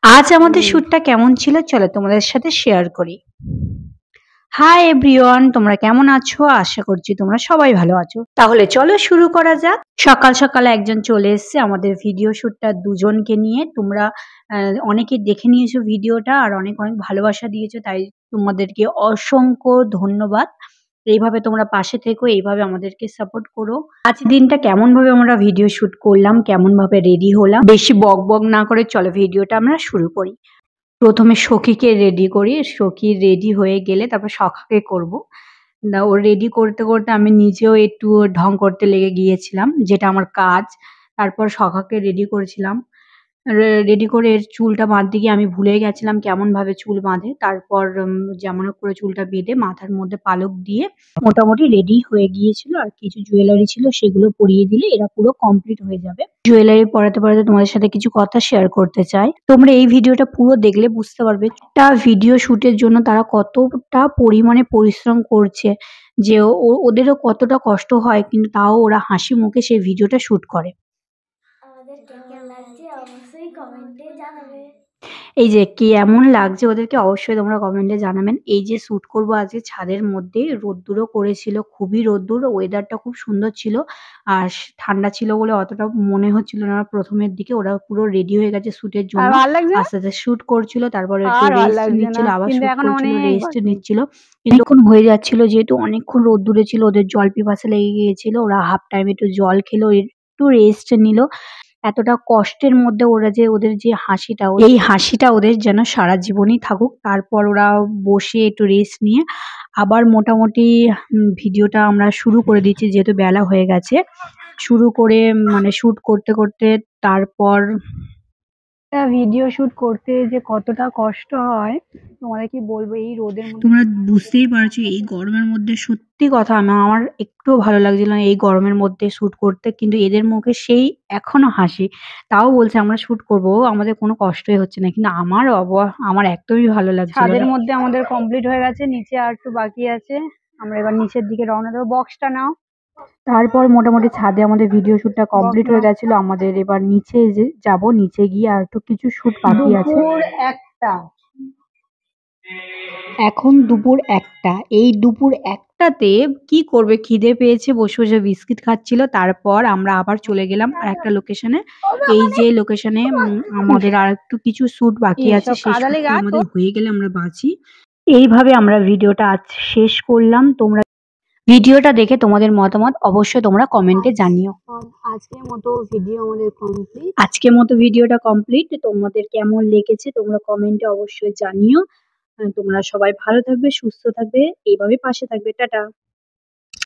আজ আমাদের শ্যুটটা কেমন ছিল চলো তোমাদের সাথে শেয়ার করি। হাই এভরিওয়ান, তোমরা কেমন আছো? আশা করছি তোমরা সবাই ভালো আছো। তাহলে চলো শুরু করা যাক। সকাল সকাল একজন চলে এসেছে আমাদের ভিডিও শ্যুটটা দুজনকে নিয়ে। তোমরা অনেকে দেখে নিয়েছো ভিডিওটা আর অনেক অনেক ভালোবাসা দিয়েছো, তাই তোমাদেরকে অসংখ্য ধন্যবাদ। এইভাবে তোমরা পাশে থেকো, এইভাবে আমাদেরকে সাপোর্ট করো। আজ দিনটা কেমন ভাবে আমরা ভিডিও শুট করলাম, কেমন ভাবে রেডি হলাম, বেশি বক বক না করে চলো ভিডিওটা আমরা শুরু করি। প্রথমে সখীকে রেডি করি, সখী রেডি হয়ে গেলে তারপর সখাকে করব। ও রেডি করতে করতে আমি নিজেও একটু ঢং করতে লেগে গিয়েছিলাম, যেটা আমার কাজ। তারপর সখাকে রেডি করেছিলাম। রেডি করে এর চুলটা বাঁধতে গিয়ে আমি ভুলে গেছিলাম কেমনভাবে চুল বাঁধে। তারপর যেমন করে চুলটা বেঁধে মাথার মধ্যে পালক দিয়ে মোটামুটি রেডি হয়ে গিয়েছিল। আর কিছু জুয়েলারি ছিল সেগুলো পরিয়ে দিলে এরা পুরো কমপ্লিট হয়ে যাবে। জুয়েলারি পরাতে পরাতে তোমাদের সাথে কিছু কথা শেয়ার করতে চাই। তোমরা এই ভিডিওটা পুরো দেখলে বুঝতে পারবে একটা ভিডিও শুটের জন্য তারা কতটা পরিমাণে পরিশ্রম করছে, যে ওদেরও কতটা কষ্ট হয়, কিন্তু তাও ওরা হাসি মুখে সেই ভিডিওটা শুট করে। আমাদের কেমন লাগছে অবশ্যই কমেন্টে জানাবে। এই যে কেমন লাগছে ওদেরকে অবশ্যই তোমরা কমেন্টে জানাবেন। এই যে শ্যুট করবো আজকে ছাদের মধ্যে, রোদ্দুরও করেছিল, খুবই রোদ্দুর, ওয়েদারটা খুব সুন্দর ছিল। আর ঠান্ডা ছিল বলে অতটা মনে হচ্ছিল না প্রথমের দিকে। ওরা পুরো রেডি হয়ে গেছে শ্যুটের জন্য, আস্তে আস্তে শ্যুট করছিল, তারপরে একটু রেস্ট নিচ্ছিল, আবার শ্যুট করছিল, রেস্ট নিচ্ছিল। কিছুক্ষণ হয়ে যাচ্ছিল, যেহেতু অনেকক্ষণ রোদ্দুরে ছিল, ওদের জল পিপাসা লেগে গিয়েছিল। ওরা হাফ টাইম একটু জল খেলো, একটু রেস্ট নিল। এতটা কষ্টের মধ্যে ওরা যে ওদের যে হাসিটা, এই হাসিটা ওদের যেন সারা জীবনই থাকুক। তারপর ওরা বসে একটু রেস্ট নিয়ে আবার মোটামুটি ভিডিওটা আমরা শুরু করে দিচ্ছি, যেহেতু বেলা হয়ে গেছে। শুরু করে মানে শুট করতে করতে তারপর ভিডিও শুট করতে যে কতটা কষ্ট হয় তোমাদের কি বলবো। এই রোদের মধ্যে তোমরা বুঝতেই পারছো, এই গরমের মধ্যে সত্যি কথা আমার একটুও ভালো লাগছিল না এই গরমের মধ্যে শুট করতে, কিন্তু এদের মুখে সেই এখনো হাসি। তাও বলছে আমরা শুট করব, আমাদের কোনো কষ্টই হচ্ছে না, কিন্তু আমার একদমই ভালো লাগছে। ছাদের মধ্যে আমাদের কমপ্লিট হয়ে গেছে, নিচে আর একটু বাকি আছে। আমরা এবার নিচের দিকে রওনা দেবো। বক্সটা নাও। তারপর মোটামুটি ছাদে আমাদের ভিডিও শ্যুটটা কমপ্লিট হয়ে গেছিল। আমাদের এবার নিচে যাব, নিচে গিয়ে আর একটু কিছু শ্যুট বাকি আছে। এখন দুপুর ১টা। এই দুপুর ১টাতে কি করবে, খিদে পেয়েছে, বসে বসে বিস্কিট খাচ্ছিল। তারপর আমরা আবার চলে গেলাম আরেকটা লোকেশনে। এই যে লোকেশনে আমাদের আর একটু কিছু শ্যুট বাকি আছে, সেই শ্যুটটা আমাদের হয়ে গেলে আমরা বাঁচি। এইভাবে আমরা ভিডিওটা আজ শেষ করলাম। তোমরা ভিডিওটা দেখে তোমাদের মতামত অবশ্যই তোমরা কমেন্টে জানিও। আজকের মতো ভিডিওটা কমপ্লিট। তোমাদের কেমন লেগেছে তোমরা কমেন্টে অবশ্যই জানিও। তোমরা সবাই ভালো থাকবে, সুস্থ থাকবে, এইভাবে পাশে থাকবে। টাটা।